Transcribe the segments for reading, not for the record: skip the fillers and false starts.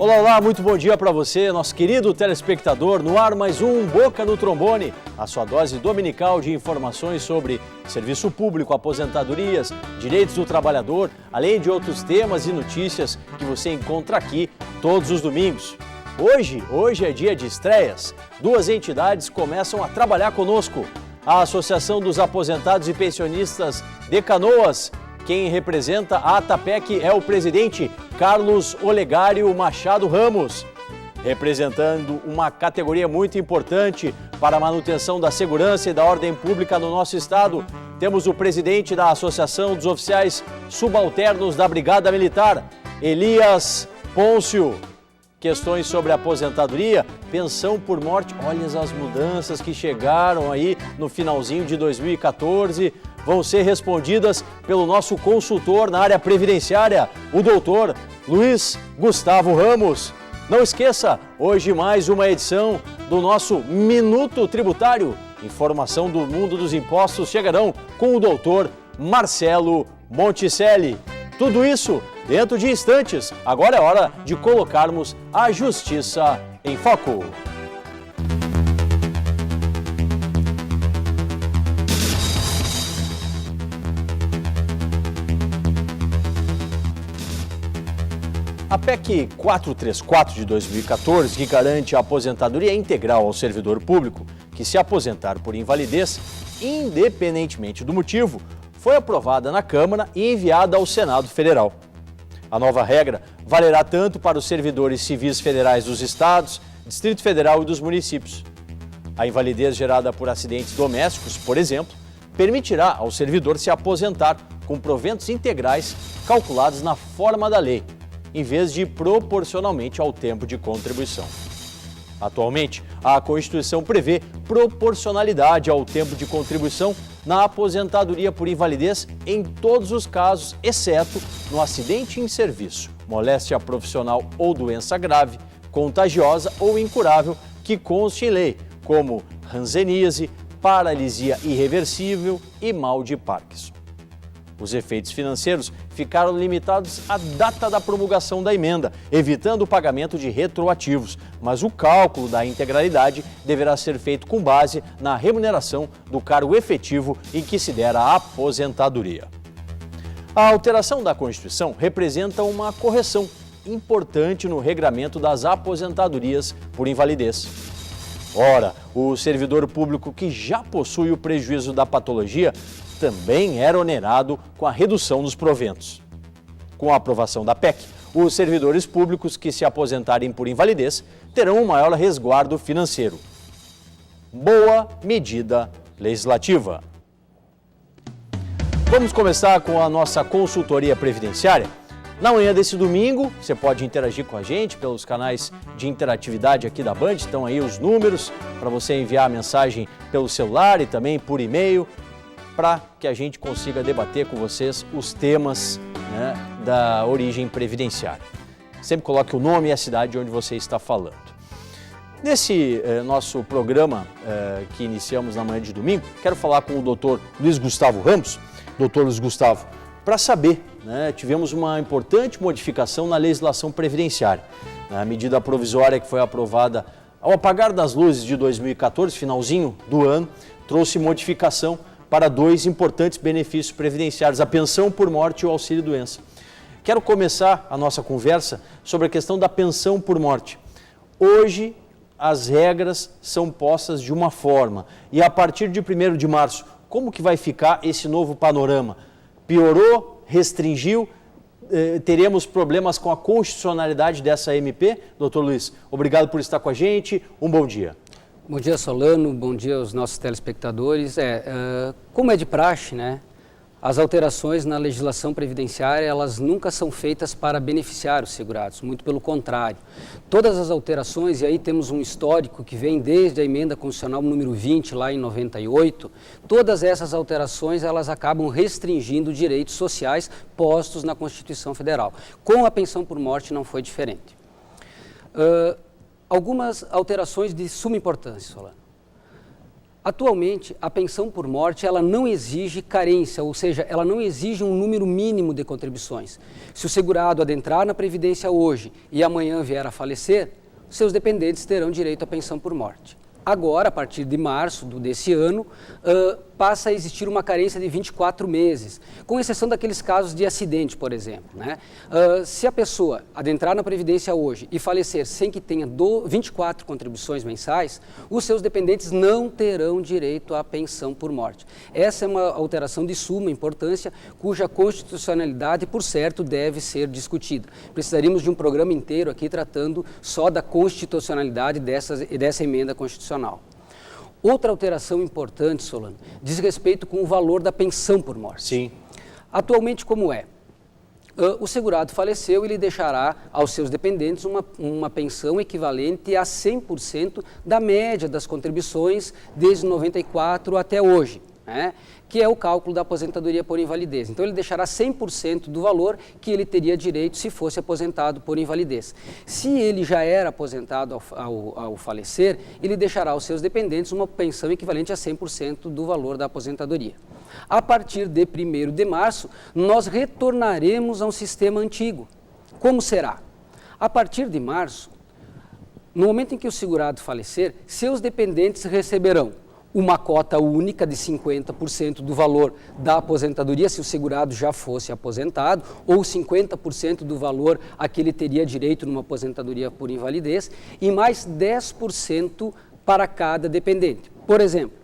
Olá, olá, muito bom dia para você, nosso querido telespectador. No ar mais um Boca no Trombone, a sua dose dominical de informações sobre serviço público, aposentadorias, direitos do trabalhador, além de outros temas e notícias que você encontra aqui todos os domingos. Hoje é dia de estreias. Duas entidades começam a trabalhar conosco. A Associação dos Aposentados e Pensionistas de Canoas. Quem representa a ATAPEC é o presidente Carlos Olegário Machado Ramos. Representando uma categoria muito importante para a manutenção da segurança e da ordem pública no nosso estado, temos o presidente da Associação dos Oficiais Subalternos da Brigada Militar, Elias Pôncio. Questões sobre aposentadoria, pensão por morte, olha as mudanças que chegaram aí no finalzinho de 2014, vão ser respondidas pelo nosso consultor na área previdenciária, o doutor Luiz Gustavo Ramos. Não esqueça, hoje mais uma edição do nosso Minuto Tributário. Informação do mundo dos impostos chegarão com o doutor Marcelo Monticelli. Tudo isso dentro de instantes. Agora é hora de colocarmos a Justiça em Foco. A PEC 434 de 2014, que garante a aposentadoria integral ao servidor público que se aposentar por invalidez, independentemente do motivo, foi aprovada na Câmara e enviada ao Senado Federal. A nova regra valerá tanto para os servidores civis federais dos estados, Distrito Federal e dos municípios. A invalidez gerada por acidentes domésticos, por exemplo, permitirá ao servidor se aposentar com proventos integrais calculados na forma da lei, em vez de proporcionalmente ao tempo de contribuição. Atualmente, a Constituição prevê proporcionalidade ao tempo de contribuição na aposentadoria por invalidez em todos os casos, exceto no acidente em serviço, moléstia profissional ou doença grave, contagiosa ou incurável que conste em lei, como hanseníase, paralisia irreversível e mal de Parkinson. Os efeitos financeiros ficaram limitados à data da promulgação da emenda, evitando o pagamento de retroativos, mas o cálculo da integralidade deverá ser feito com base na remuneração do cargo efetivo em que se der a aposentadoria. A alteração da Constituição representa uma correção importante no regramento das aposentadorias por invalidez. Ora, o servidor público que já possui o prejuízo da patologia também era onerado com a redução dos proventos. Com a aprovação da PEC, os servidores públicos que se aposentarem por invalidez terão um maior resguardo financeiro. Boa medida legislativa. Vamos começar com a nossa consultoria previdenciária. Na manhã desse domingo, você pode interagir com a gente pelos canais de interatividade aqui da Band, estão aí os números para você enviar a mensagem pelo celular e também por e-mail, para que a gente consiga debater com vocês os temas, né, da origem previdenciária. Sempre coloque o nome e a cidade onde você está falando. Nesse nosso programa que iniciamos na manhã de domingo, quero falar com o doutor Luiz Gustavo Ramos. Doutor Luiz Gustavo, para saber, né, tivemos uma importante modificação na legislação previdenciária. A medida provisória que foi aprovada ao apagar das luzes de 2014, finalzinho do ano, trouxe modificação para dois importantes benefícios previdenciários, a pensão por morte e o auxílio-doença. Quero começar a nossa conversa sobre a questão da pensão por morte. Hoje, as regras são postas de uma forma e a partir de 1º de março, como que vai ficar esse novo panorama? Piorou? Restringiu? Teremos problemas com a constitucionalidade dessa MP? Doutor Luiz, obrigado por estar com a gente, um bom dia. Bom dia, Solano, bom dia aos nossos telespectadores. Como é de praxe, né, as alterações na legislação previdenciária, elas nunca são feitas para beneficiar os segurados, muito pelo contrário. Todas as alterações, e aí temos um histórico que vem desde a emenda constitucional número 20, lá em 98, todas essas alterações, elas acabam restringindo direitos sociais postos na Constituição Federal. Com a pensão por morte não foi diferente. Algumas alterações de suma importância, Solano. Atualmente, a pensão por morte ela não exige carência, ou seja, ela não exige um número mínimo de contribuições. Se o segurado adentrar na Previdência hoje e amanhã vier a falecer, seus dependentes terão direito à pensão por morte. Agora, a partir de março desse ano, passa a existir uma carência de 24 meses, com exceção daqueles casos de acidente, por exemplo, né? Se a pessoa adentrar na Previdência hoje e falecer sem que tenha 24 contribuições mensais, os seus dependentes não terão direito à pensão por morte. Essa é uma alteração de suma importância, cuja constitucionalidade, por certo, deve ser discutida. Precisaríamos de um programa inteiro aqui tratando só da constitucionalidade dessa emenda constitucional. Outra alteração importante, Solano, diz respeito com o valor da pensão por morte. Sim. Atualmente, como é? O segurado faleceu e ele deixará aos seus dependentes uma pensão equivalente a 100% da média das contribuições desde 94 até hoje, né? Que é o cálculo da aposentadoria por invalidez. Então, ele deixará 100% do valor que ele teria direito se fosse aposentado por invalidez. Se ele já era aposentado ao falecer, ele deixará aos seus dependentes uma pensão equivalente a 100% do valor da aposentadoria. A partir de 1º de março, nós retornaremos a um sistema antigo. Como será? A partir de março, no momento em que o segurado falecer, seus dependentes receberão uma cota única de 50% do valor da aposentadoria, se o segurado já fosse aposentado, ou 50% do valor a que ele teria direito numa aposentadoria por invalidez, e mais 10% para cada dependente. Por exemplo,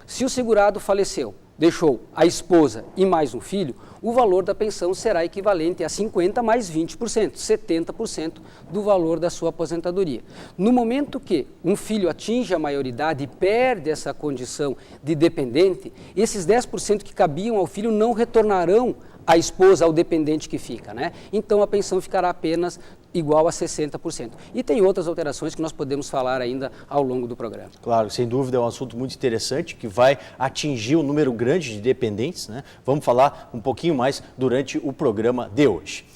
se o segurado faleceu, deixou a esposa e mais um filho, o valor da pensão será equivalente a 50% mais 20%, 70% do valor da sua aposentadoria. No momento que um filho atinge a maioridade e perde essa condição de dependente, esses 10% que cabiam ao filho não retornarão à esposa, ao dependente que fica, né? Então a pensão ficará apenas igual a 60%. E tem outras alterações que nós podemos falar ainda ao longo do programa. Claro, sem dúvida é um assunto muito interessante que vai atingir um número grande de dependentes, né? Vamos falar um pouquinho mais durante o programa de hoje.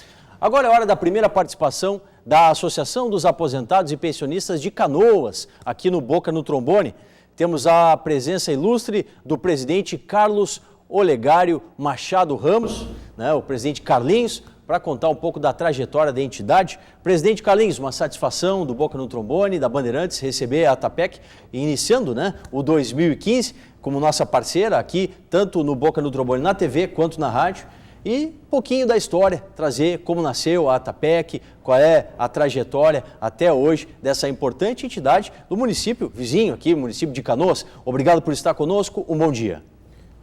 Agora é hora da primeira participação da Associação dos Aposentados e Pensionistas de Canoas, aqui no Boca no Trombone. Temos a presença ilustre do presidente Carlos Olegário Machado Ramos, né? O presidente Carlinhos, para contar um pouco da trajetória da entidade. Presidente Carlinhos, uma satisfação do Boca no Trombone, da Bandeirantes, receber a ATAPEC, iniciando, né, o 2015 como nossa parceira aqui, tanto no Boca no Trombone na TV quanto na rádio. E um pouquinho da história, trazer como nasceu a ATAPEC, qual é a trajetória até hoje dessa importante entidade do município vizinho aqui, município de Canoas. Obrigado por estar conosco, um bom dia.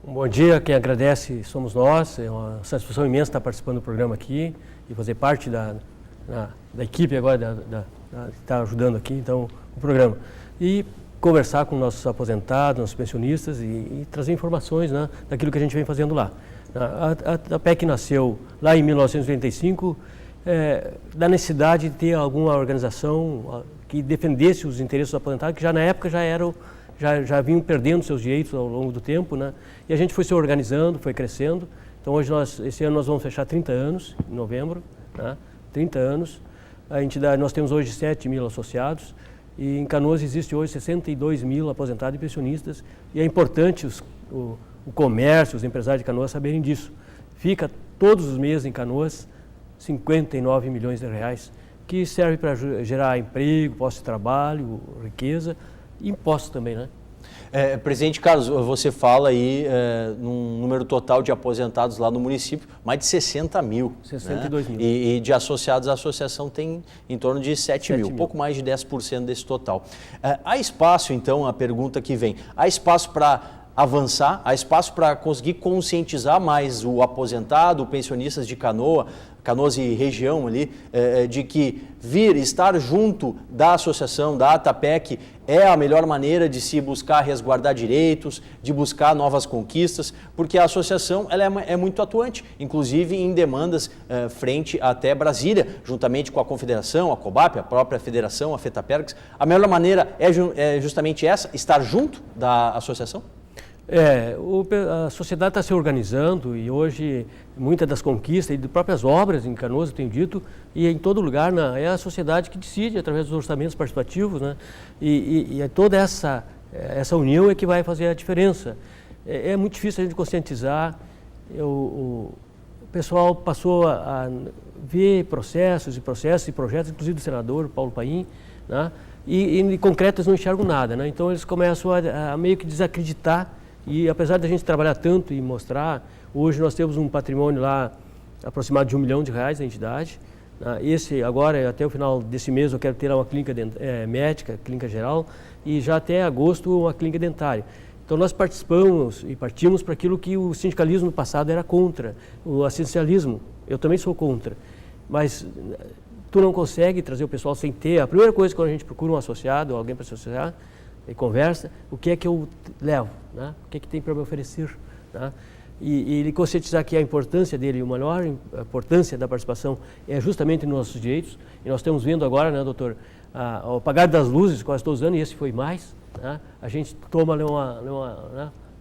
Um bom dia, quem agradece somos nós, é uma satisfação imensa estar participando do programa aqui e fazer parte da equipe agora, que está ajudando aqui, então, o programa. E conversar com nossos aposentados, nossos pensionistas e trazer informações, né, daquilo que a gente vem fazendo lá. A ATAPEC nasceu lá em 1985, da necessidade de ter alguma organização que defendesse os interesses dos aposentados, que já na época já vinham perdendo seus direitos ao longo do tempo, né? E a gente foi se organizando, foi crescendo. Então hoje esse ano nós vamos fechar 30 anos, em novembro, né? 30 anos. A entidade, nós temos hoje 7.000 associados e em Canoas existe hoje 62.000 aposentados e pensionistas. E é importante o comércio, os empresários de Canoas saberem disso. Fica todos os meses em Canoas 59 milhões de reais, que serve para gerar emprego, postos de trabalho, riqueza, e impostos também, né? Presidente Carlos, você fala aí num número total de aposentados lá no município, mais de 60 mil. 62 né? mil. E de associados, a associação tem em torno de 7 mil, pouco mais de 10% desse total. Há espaço, então, a pergunta que vem, há espaço para avançar, há espaço para conseguir conscientizar mais o aposentado, pensionistas de Canoas e região ali, de que estar junto da associação, da ATAPEC, é a melhor maneira de se buscar resguardar direitos, de buscar novas conquistas, porque a associação ela é muito atuante, inclusive em demandas frente até Brasília, juntamente com a Confederação, a COBAP, a própria Federação, a FETAPERGS. A melhor maneira é justamente essa, estar junto da associação? A sociedade está se organizando e hoje muitas das conquistas e de próprias obras em Canoas, eu tenho dito, e em todo lugar é a sociedade que decide através dos orçamentos participativos, né? E toda essa essa união é que vai fazer a diferença. É muito difícil a gente conscientizar. O pessoal passou a ver processos e projetos, inclusive do senador Paulo Paim, né? E em concreto eles não enxergam nada, né? Então eles começam a meio que desacreditar, e apesar da gente trabalhar tanto e mostrar, hoje nós temos um patrimônio lá aproximado de R$1 milhão na entidade. Esse agora, até o final desse mês, eu quero ter lá uma clínica médica, clínica geral, e já até agosto uma clínica dentária. Então nós participamos e partimos para aquilo que o sindicalismo no passado era contra, o assistencialismo. Eu também sou contra, mas tu não consegue trazer o pessoal sem ter. A primeira coisa quando a gente procura um associado, alguém para associar, e conversa, o que é que eu levo, né? O que é que tem para me oferecer, né? E ele conscientizar que a importância dele, a maior importância da participação é justamente nos nossos direitos. E nós estamos vendo agora, né, doutor, o apagar das luzes, quase todos os anos, e esse foi mais, né? A gente toma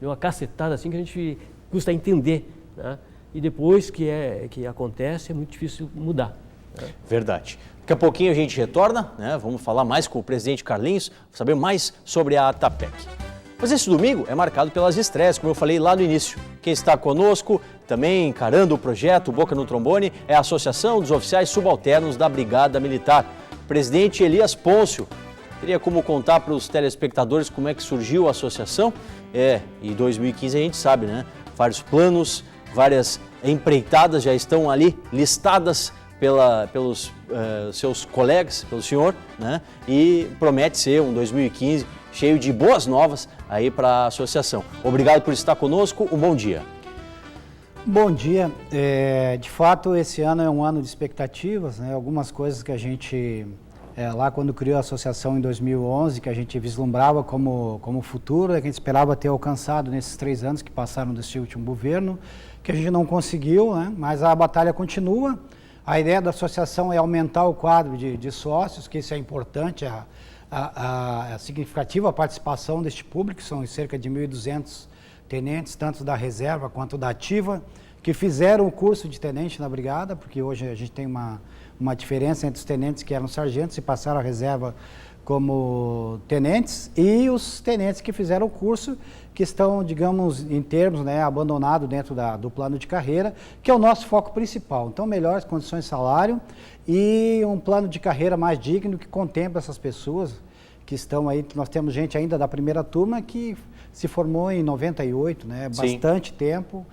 uma cacetada assim que a gente custa entender, né? E depois que acontece, é muito difícil mudar, né? Verdade. Daqui a pouquinho a gente retorna, né? Vamos falar mais com o presidente Carlinhos, saber mais sobre a ATAPEC. Mas esse domingo é marcado pelas estreias, como eu falei lá no início. Quem está conosco, também encarando o projeto Boca no Trombone, é a Associação dos Oficiais Subalternos da Brigada Militar. Presidente Elias Pôncio, teria como contar para os telespectadores como é que surgiu a associação? E 2015 a gente sabe, né? Vários planos, várias empreitadas já estão ali listadas pelos seus colegas, pelo senhor, né? E promete ser um 2015 cheio de boas novas aí para a associação. Obrigado por estar conosco, um bom dia. Bom dia. De fato, esse ano é um ano de expectativas, né? Algumas coisas que a gente, lá quando criou a associação em 2011, que a gente vislumbrava como futuro, que a gente esperava ter alcançado nesses 3 anos que passaram desse último governo, que a gente não conseguiu, né? Mas a batalha continua. A ideia da associação é aumentar o quadro de sócios, que isso é importante, a significativa participação deste público, são cerca de 1.200 tenentes, tanto da reserva quanto da ativa, que fizeram o curso de tenente na brigada, porque hoje a gente tem uma diferença entre os tenentes que eram sargentos e passaram a reserva como tenentes, e os tenentes que fizeram o curso, que estão, digamos, em termos, né, abandonados dentro do plano de carreira, que é o nosso foco principal. Então, melhores condições de salário e um plano de carreira mais digno que contempla essas pessoas que estão aí. Nós temos gente ainda da primeira turma que se formou em 98, né? Bastante tempo,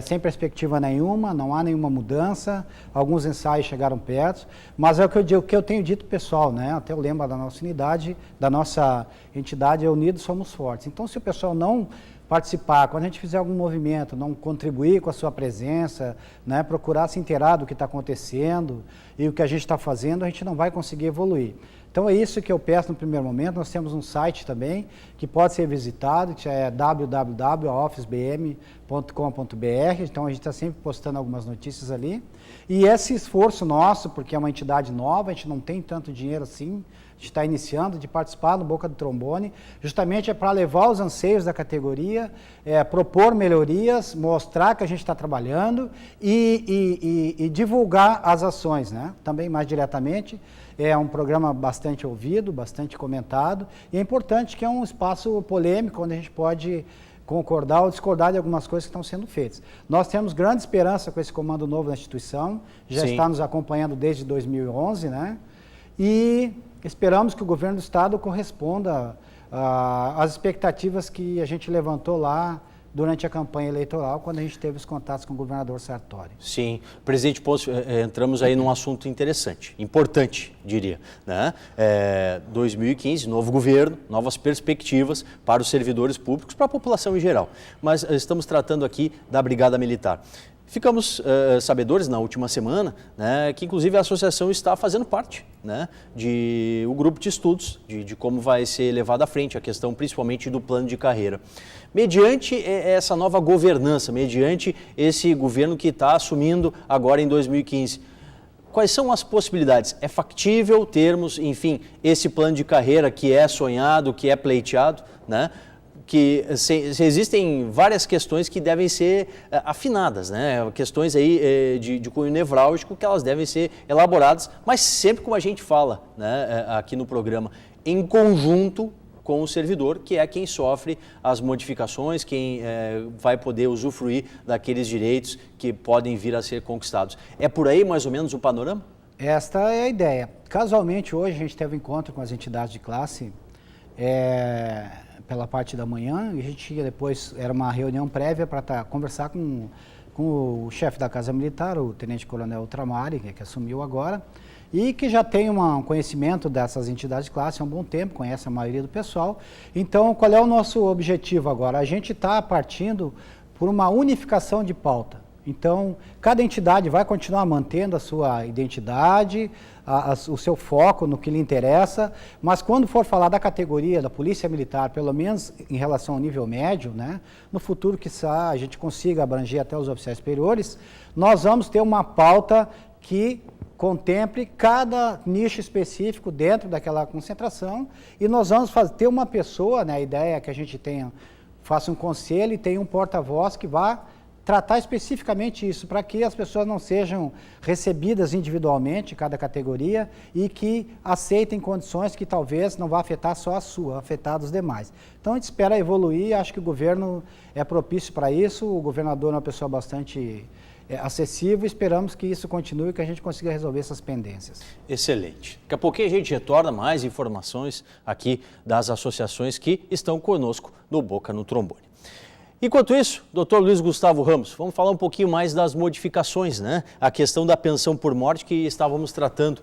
sem perspectiva nenhuma, não há nenhuma mudança, alguns ensaios chegaram perto, mas é o que eu tenho dito pessoal, né? Até o lema da nossa unidade, da nossa entidade é Unidos Somos Fortes. Então, se o pessoal não participar, quando a gente fizer algum movimento, não contribuir com a sua presença, né, procurar se inteirar do que está acontecendo e o que a gente está fazendo, a gente não vai conseguir evoluir. Então é isso que eu peço no primeiro momento. Nós temos um site também que pode ser visitado, que é www.officebm.com.br, então a gente está sempre postando algumas notícias ali. E esse esforço nosso, porque é uma entidade nova, a gente não tem tanto dinheiro assim, a gente está iniciando, de participar no Boca do Trombone, justamente é para levar os anseios da categoria, propor melhorias, mostrar que a gente está trabalhando e divulgar as ações, né? Também mais diretamente. É um programa bastante ouvido, bastante comentado, e é importante que é um espaço polêmico, onde a gente pode concordar ou discordar de algumas coisas que estão sendo feitas. Nós temos grande esperança com esse comando novo da instituição, já está nos acompanhando desde 2011, né? E esperamos que o governo do estado corresponda às expectativas que a gente levantou lá durante a campanha eleitoral, quando a gente teve os contatos com o governador Sartori. Sim. Presidente Pôncio, entramos aí num assunto interessante, importante, diria, né? 2015, novo governo, novas perspectivas para os servidores públicos, para a população em geral. Mas estamos tratando aqui da Brigada Militar. Ficamos sabedores na última semana, né, que inclusive a associação está fazendo parte, né, de um grupo de estudos de como vai ser levada à frente a questão principalmente do plano de carreira. Mediante essa nova governança, mediante esse governo que está assumindo agora em 2015, quais são as possibilidades? É factível termos, enfim, esse plano de carreira que é sonhado, que é pleiteado, né? Que existem várias questões que devem ser afinadas, né? Questões aí de cunho nevrálgico que elas devem ser elaboradas, mas sempre como a gente fala, né, aqui no programa, em conjunto com o servidor, que é quem sofre as modificações, quem vai poder usufruir daqueles direitos que podem vir a ser conquistados. É por aí mais ou menos o panorama? Esta é a ideia. Casualmente, hoje a gente teve um encontro com as entidades de classe pela parte da manhã, e a gente depois, era uma reunião prévia para conversar com o chefe da Casa Militar, o Tenente Coronel Ultramari, que assumiu agora, e que já tem um conhecimento dessas entidades de classe há um bom tempo, conhece a maioria do pessoal. Então, qual é o nosso objetivo agora? A gente está partindo por uma unificação de pauta. Então, cada entidade vai continuar mantendo a sua identidade, o seu foco no que lhe interessa, mas quando for falar da categoria da Polícia Militar, pelo menos em relação ao nível médio, né, no futuro, quiçá, a gente consiga abranger até os oficiais superiores, nós vamos ter uma pauta que contemple cada nicho específico dentro daquela concentração, e nós vamos ter uma pessoa, né, a ideia é que a gente faça um conselho e tenha um porta-voz que vá tratar especificamente isso, para que as pessoas não sejam recebidas individualmente, cada categoria, e que aceitem condições que talvez não vá afetar só a sua, afetar os demais. Então a gente espera evoluir, acho que o governo é propício para isso, o governador é uma pessoa bastante acessível, esperamos que isso continue e que a gente consiga resolver essas pendências. Excelente. Daqui a pouquinho a gente retorna mais informações aqui das associações que estão conosco no Boca no Trombone. Enquanto isso, doutor Luiz Gustavo Ramos, vamos falar um pouquinho mais das modificações, né? A questão da pensão por morte que estávamos tratando.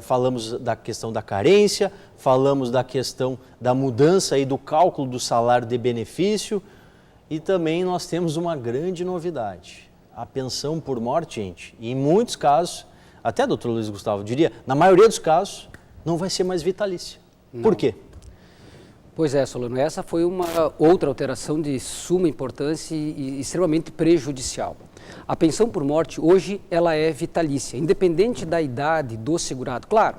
Falamos da questão da carência, falamos da questão da mudança e do cálculo do salário de benefício, e também nós temos uma grande novidade. A pensão por morte, gente, e em muitos casos, até doutor Luiz Gustavo diria, na maioria dos casos, não vai ser mais vitalícia. Não. Por quê? Pois é, Solano, essa foi uma outra alteração de suma importância e extremamente prejudicial. A pensão por morte, hoje, ela é vitalícia, independente da idade do segurado. Claro,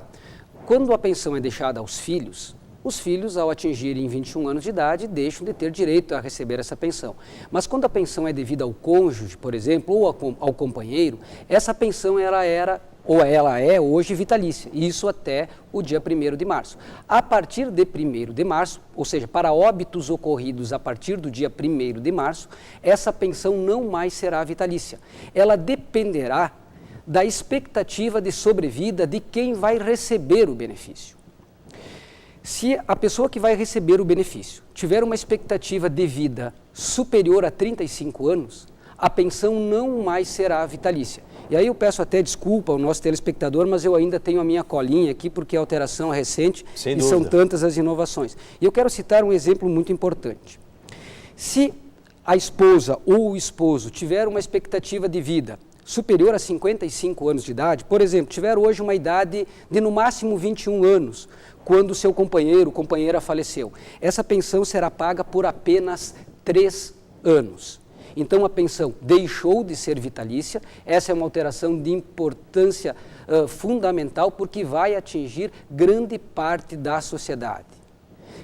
quando a pensão é deixada aos filhos, os filhos, ao atingirem 21 anos de idade, deixam de ter direito a receber essa pensão. Mas quando a pensão é devida ao cônjuge, por exemplo, ou ao companheiro, essa pensão ela é hoje vitalícia, isso até o dia 1º de março. A partir de 1º de março, ou seja, para óbitos ocorridos a partir do dia 1º de março, essa pensão não mais será vitalícia. Ela dependerá da expectativa de sobrevida de quem vai receber o benefício. Se a pessoa que vai receber o benefício tiver uma expectativa de vida superior a 35 anos, a pensão não mais será vitalícia. E aí eu peço até desculpa ao nosso telespectador, mas eu ainda tenho a minha colinha aqui porque a alteração é recente e são tantas as inovações. E eu quero citar um exemplo muito importante. Se a esposa ou o esposo tiver uma expectativa de vida superior a 55 anos de idade, por exemplo, tiver hoje uma idade de no máximo 21 anos, quando seu companheiro ou companheira faleceu, essa pensão será paga por apenas 3 anos. Então a pensão deixou de ser vitalícia, essa é uma alteração de importância fundamental porque vai atingir grande parte da sociedade.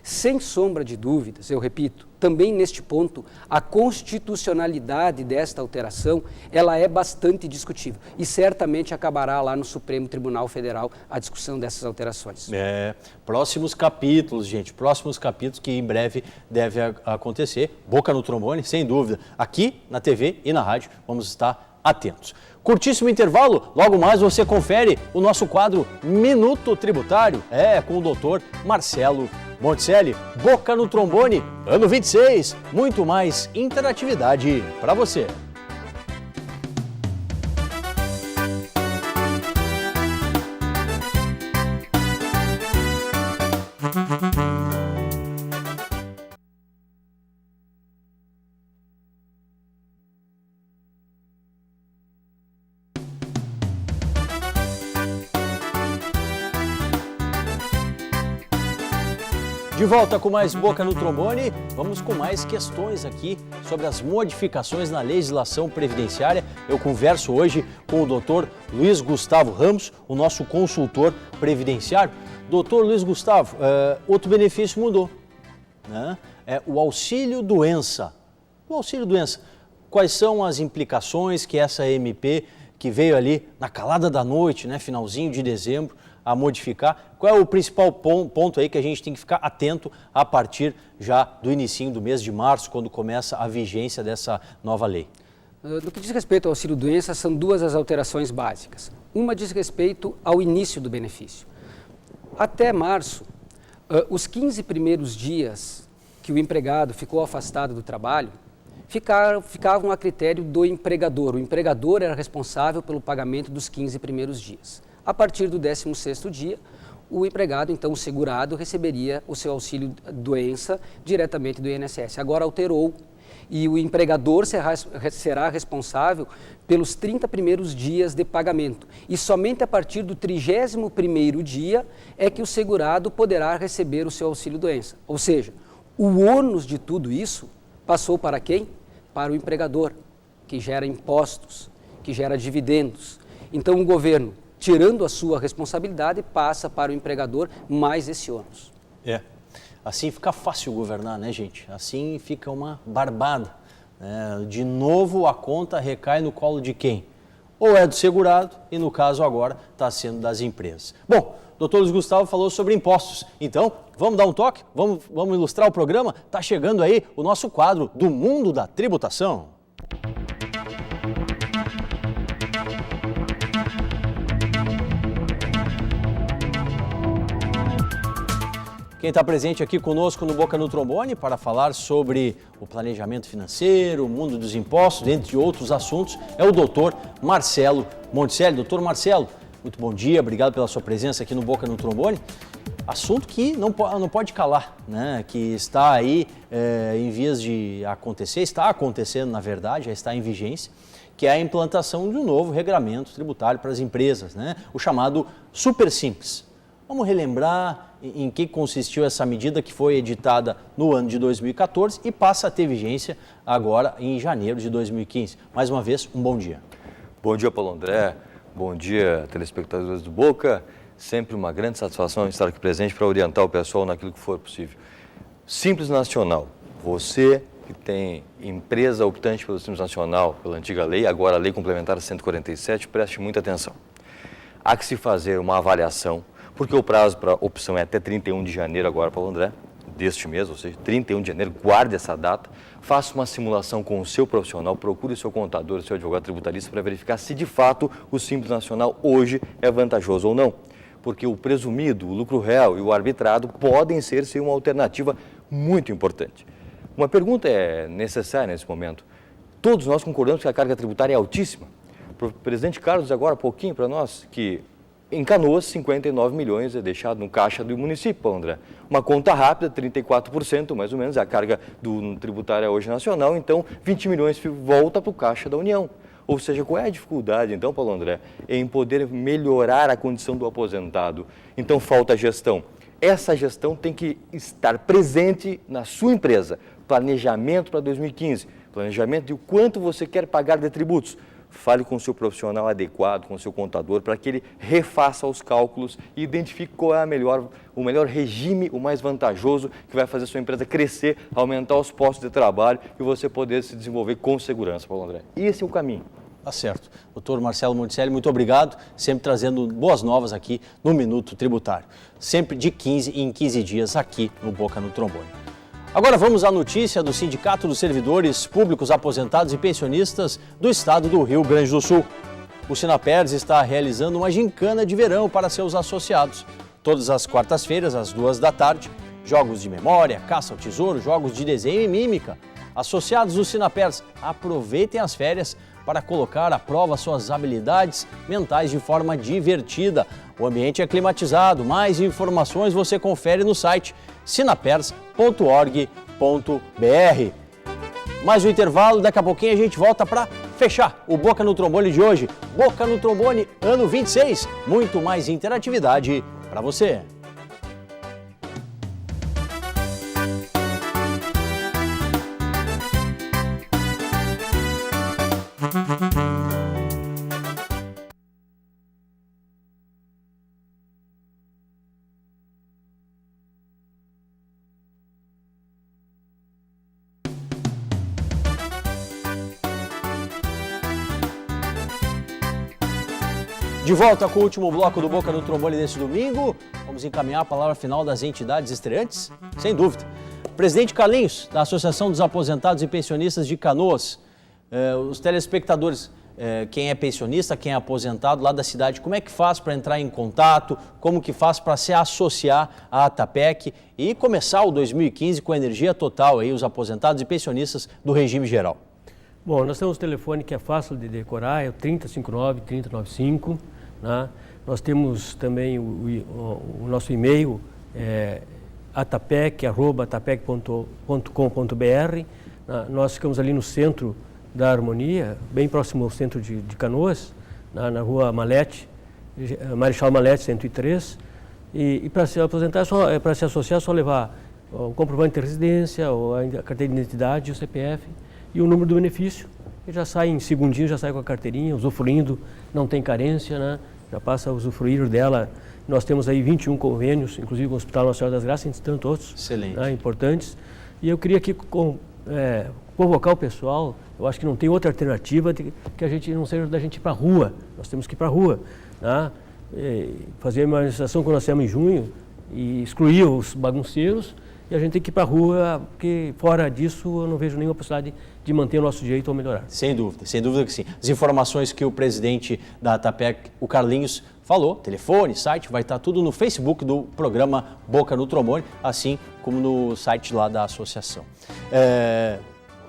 Sem sombra de dúvidas, eu repito, também neste ponto, a constitucionalidade desta alteração, ela é bastante discutível e certamente acabará lá no Supremo Tribunal Federal a discussão dessas alterações. Próximos capítulos, gente, próximos capítulos que em breve deve acontecer. Boca no Trombone, sem dúvida, aqui na TV e na rádio, vamos estar atentos. Curtíssimo intervalo, logo mais você confere o nosso quadro Minuto Tributário, com o doutor Marcelo Monticelli. Boca no Trombone, ano 26, muito mais interatividade para você. De volta com mais Boca no Trombone, vamos com mais questões aqui sobre as modificações na legislação previdenciária. Eu converso hoje com o doutor Luiz Gustavo Ramos, o nosso consultor previdenciário. Doutor Luiz Gustavo, outro benefício mudou, né? O auxílio-doença. O auxílio-doença, quais são as implicações que essa MP, que veio ali na calada da noite, né, finalzinho de dezembro, a modificar. Qual é o principal ponto aí que a gente tem que ficar atento a partir já do inicinho do mês de março, quando começa a vigência dessa nova lei? No que diz respeito ao auxílio-doença, são duas as alterações básicas. Uma diz respeito ao início do benefício. Até março, os 15 primeiros dias que o empregado ficou afastado do trabalho, ficavam a critério do empregador. O empregador era responsável pelo pagamento dos 15 primeiros dias. A partir do 16º dia, o empregado, então o segurado, receberia o seu auxílio-doença diretamente do INSS. Agora alterou e o empregador será responsável pelos 30 primeiros dias de pagamento. E somente a partir do 31º dia é que o segurado poderá receber o seu auxílio-doença. Ou seja, o ônus de tudo isso passou para quem? Para o empregador, que gera impostos, que gera dividendos. Então o governo, tirando a sua responsabilidade, passa para o empregador mais esse ônus. Assim fica fácil governar, né, gente? Assim fica uma barbada. De novo, a conta recai no colo de quem? Ou é do segurado e, no caso agora, está sendo das empresas. Bom, o doutor Luiz Gustavo falou sobre impostos. Então, vamos dar um toque? Vamos ilustrar o programa? Está chegando aí o nosso quadro do Mundo da Tributação. Quem está presente aqui conosco no Boca no Trombone para falar sobre o planejamento financeiro, o mundo dos impostos, entre outros assuntos, é o doutor Marcelo Monticelli. Doutor Marcelo, muito bom dia, obrigado pela sua presença aqui no Boca no Trombone. Assunto que não pode calar, né? Que está aí em vias de acontecer, está acontecendo na verdade, já está em vigência, que é a implantação de um novo regramento tributário para as empresas, né? O chamado Super Simples. Vamos relembrar em que consistiu essa medida que foi editada no ano de 2014 e passa a ter vigência agora em janeiro de 2015. Mais uma vez, um bom dia. Bom dia, Paulo André. Bom dia, telespectadores do Boca. Sempre uma grande satisfação estar aqui presente para orientar o pessoal naquilo que for possível. Simples Nacional. Você que tem empresa optante pelo Simples Nacional, pela antiga lei, agora a Lei Complementar 147, preste muita atenção. Há que se fazer uma avaliação, porque o prazo para opção é até 31 de janeiro agora, Paulo André, deste mês, ou seja, 31 de janeiro, guarde essa data, faça uma simulação com o seu profissional, procure o seu contador, o seu advogado tributarista para verificar se de fato o Simples Nacional hoje é vantajoso ou não. Porque o presumido, o lucro real e o arbitrado podem ser sim uma alternativa muito importante. Uma pergunta é necessária nesse momento. Todos nós concordamos que a carga tributária é altíssima. O presidente Carlos, agora há pouquinho para nós, que em Canoas, 59 milhões é deixado no caixa do município, André. Uma conta rápida, 34%, mais ou menos, é a carga tributária hoje nacional, então 20 milhões volta para o caixa da União. Ou seja, qual é a dificuldade, então, Paulo André, em poder melhorar a condição do aposentado? Então, falta gestão. Essa gestão tem que estar presente na sua empresa. Planejamento para 2015, planejamento de o quanto você quer pagar de tributos. Fale com o seu profissional adequado, com o seu contador, para que ele refaça os cálculos e identifique qual é o melhor regime, o mais vantajoso, que vai fazer a sua empresa crescer, aumentar os postos de trabalho e você poder se desenvolver com segurança, Paulo André. Esse é o caminho. Tá certo. Doutor Marcelo Monticelli, muito obrigado, sempre trazendo boas novas aqui no Minuto Tributário. Sempre de 15 em 15 dias aqui no Boca no Trombone. Agora vamos à notícia do Sindicato dos Servidores Públicos Aposentados e Pensionistas do Estado do Rio Grande do Sul. O Sinapers está realizando uma gincana de verão para seus associados. Todas as quartas-feiras, às 14h, jogos de memória, caça ao tesouro, jogos de desenho e mímica. Associados do Sinapers, aproveitem as férias para colocar à prova suas habilidades mentais de forma divertida. O ambiente é climatizado. Mais informações você confere no site sinapers.org.br. Mais um intervalo, daqui a pouquinho a gente volta para fechar o Boca no Trombone de hoje. Boca no Trombone, ano 26. Muito mais interatividade para você. De volta com o último bloco do Boca no Trombone desse domingo. Vamos encaminhar a palavra final das entidades estreantes? Sem dúvida. Presidente Carlinhos, da Associação dos Aposentados e Pensionistas de Canoas. Os telespectadores, quem é pensionista, quem é aposentado lá da cidade, como é que faz para entrar em contato? Como que faz para se associar à ATAPEC e começar o 2015 com energia total aí, os aposentados e pensionistas do regime geral? Bom, nós temos um telefone que é fácil de decorar, é o 3059-3095, né? Nós temos também o nosso e-mail, atapec@atapec.com.br. Nós ficamos ali no centro da Harmonia, bem próximo ao centro de Canoas, na rua Malete, Marechal Malete 103. E para se aposentar, para se associar, é só levar o comprovante de residência, ou a carteira de identidade, o CPF e o número do benefício. E já sai em segundinho, já sai com a carteirinha, usufruindo, não tem carência, né? Já passa a usufruir dela. Nós temos aí 21 convênios, inclusive com o Hospital Nossa Senhora das Graças, entre tantos outros. Excelente. Né, importantes. E eu queria aqui convocar o pessoal. Eu acho que não tem outra alternativa que a gente não seja da gente ir para a rua. Nós temos que ir para a rua, né? Fazer uma manifestação quando nós temos em junho e excluir os bagunceiros, e a gente tem que ir para a rua, porque fora disso eu não vejo nenhuma possibilidade de manter o nosso direito ou melhorar. Sem dúvida que sim. As informações que o presidente da ATAPEC, o Carlinhos, falou, telefone, site, vai estar tudo no Facebook do programa Boca no Trombone, assim como no site lá da associação.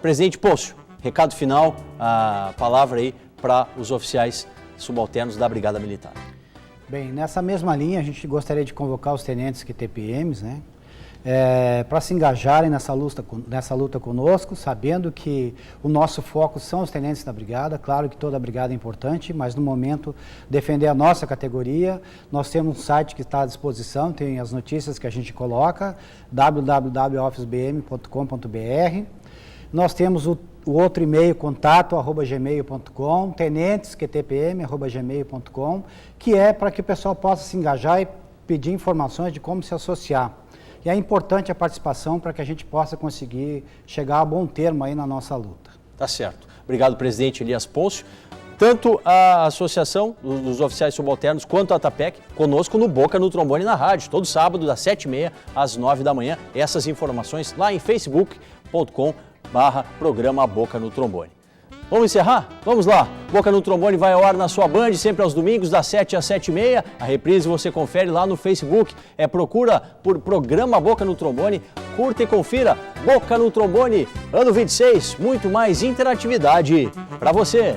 Presidente Pôncio, recado final, a palavra aí para os oficiais subalternos da Brigada Militar. Bem, nessa mesma linha, a gente gostaria de convocar os tenentes QTPMs, né, para se engajarem nessa luta conosco, sabendo que o nosso foco são os tenentes da Brigada. Claro que toda a Brigada é importante, mas no momento defender a nossa categoria. Nós temos um site que está à disposição, tem as notícias que a gente coloca, www.officebm.com.br. Nós temos o outro e-mail, contato@gmail.com, tenentesqtpm@gmail.com, que é para que o pessoal possa se engajar e pedir informações de como se associar. E é importante a participação para que a gente possa conseguir chegar a bom termo aí na nossa luta. Tá certo. Obrigado, presidente Elias Pôncio. Tanto a Associação dos Oficiais Subalternos quanto a ATAPEC, conosco no Boca no Trombone na rádio, todo sábado das 7h30 às 9 da manhã. Essas informações lá em facebook.com/programa Boca no Trombone. Vamos encerrar? Vamos lá. Boca no Trombone vai ao ar na sua Band, sempre aos domingos, das 7 às 7h30. A reprise você confere lá no Facebook. Procura por programa Boca no Trombone, curta e confira. Boca no Trombone, ano 26, muito mais interatividade para você.